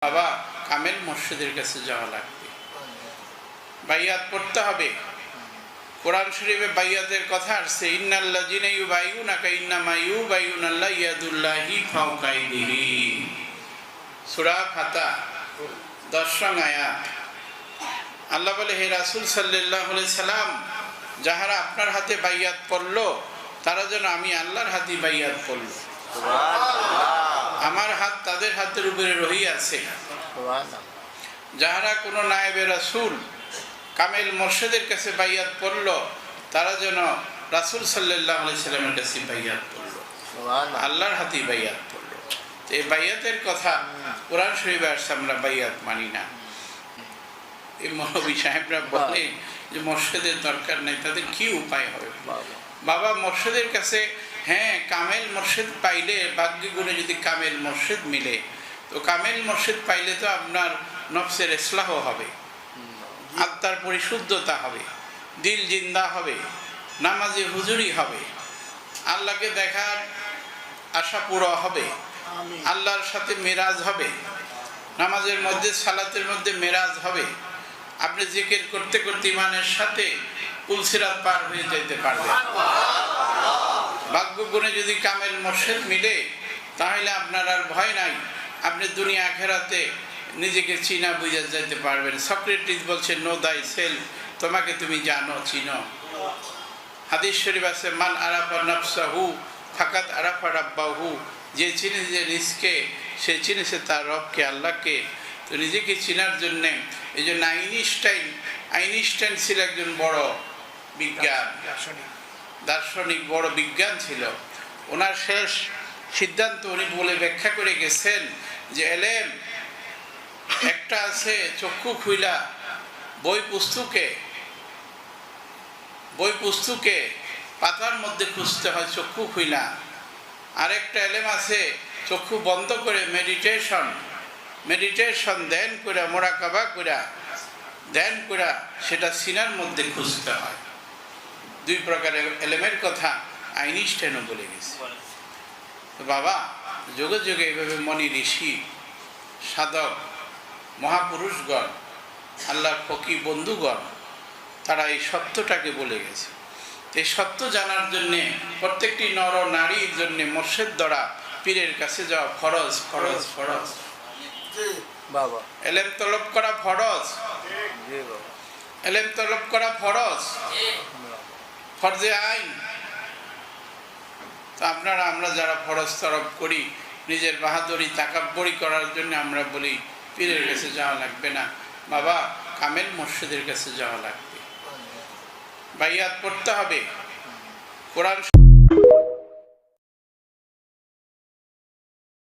বাবা কামেল মুর্শিদের কাছে যাওয়া লাগবে, বাইয়াত পড়তে হবে। কোরআন শরীফে বাইয়াতের কথা আসছে, ইন্নাল্লাযিনা ইউবাইউনাকা ইন্নামা ইউবাইউনাল্লাহ ইয়াদুল্লাহি ফাওকা আইদিহিম। সূরা ফাতা 10 নং আয়াত। আল্লাহ বলে, হে রাসূল সাল্লাল্লাহু আলাইহি সাল্লাম, যাহারা আপনার হাতে বাইয়াত পড়লো তারা যেন আমি আল্লাহর হাতে বাইয়াত পড়লো। আমার হাত তাদের হাতের উপরে রহিয়াছে। যাহারা কোনো নায়েবে রাসূল কামেল মুর্শিদের কাছে বাইয়াত পড়লো তারা যেন রাসূল সাল্লাল্লাহু আলাইহি সাল্লামের কাছে বাইয়াত পড়লো, আল্লাহর হাতে বাইয়াত পড়লো। তো এই বাইয়াতের কথা কোরআন শরীফে আসছে, আমরা বাইয়াত মানি না। এই মৌলভী সাহেবরা বলে যে মুর্শিদের দরকার নেই, তাদের কি উপায় হবে? বাবা মুর্শিদের কাছে, হ্যাঁ, কামেল মুর্শিদ পাইলে, ভাগ্যে গুণে যদি কামেল মুর্শিদ মিলে, তো কামেল মুর্শিদ পাইলে তো আপনার নফসের ইসলাহ হবে, আত্মার পরিশুদ্ধতা হবে, দিল জিন্দা হবে, নামাজে হুজুরি হবে, আল্লাহকে দেখার আশা পুরো হবে, আল্লাহর সাথে মেরাজ হবে, নামাজের মধ্যে সালাতের মধ্যে মেরাজ হবে। আপনি জিকির করতে করতে ইমানের সাথে পুলসিরাত পার হয়ে যেতে পারবেন। ভাগ্য গুণে যদি কামেল মুর্শিদ মিলে তাহলে আপনার আর ভয় নাই, আপনি দুনিয়া আখেরাতে নিজেকে চিনা বুঝে যেতে পারবেন। সক্রেটিস বলছে, নো দাই সেলফ, তোমাকে তুমি জানো, চিনো। হাদিস শরীফ আছে, মান আরাফা নাফসাহু ফাকাদ আরাফা রাব্বাহু, যে চিনেছে নিজকে সে চিনেছে তার রবকে, আল্লাহকে। তো নিজেকে চিনার জন্যে, এই জন্য আইনস্টাইন ছিল একজন বড় বিজ্ঞান দার্শনিক, বড় বিজ্ঞান ছিল। ওনার শেষ সিদ্ধান্ত উনি বলে ব্যাখ্যা করে গেছেন যে এলেম একটা আছে চক্ষু খুইলা বই পুস্তকে পাতার মধ্যে খুঁজতে হয় চক্ষু খুইলা, আরেকটা এলেম আছে চক্ষু বন্ধ করে মেডিটেশন ধ্যান করে, মোরাকাবা করে ধ্যান করে সেটা সিনার মধ্যে খুঁজতে হয়। দুই প্রকারের এলেমের কথা আইনস্টাইনও বলে গেছে। তো বাবা যুগে যুগে এইভাবে মনি ঋষি, সাধক, মহাপুরুষগণ, আল্লাহর ফকি বন্ধুগণ, তারা এই সত্যটাকে বলে গেছে। এই সত্য জানার জন্যে প্রত্যেকটি নর নারীর জন্যে মুর্শিদ দ্বারা পীরের কাছে যাওয়া ফরজ, ফরজ, ফরজ। এলেম তলব করা ফরজ, এলেম তলব করা ফরজ, ফরজে আইন। তো আমরা যারা ফরজ তলব করি, নিজের বাহাদুরি তাকাব্বরি করার জন্য আমরা বলি পীরের কাছে যাওয়া লাগবে না। বাবা কামেল মুর্শিদের কাছে যাওয়া লাগবে, বাইয়াত পড়তে হবে। কোরআন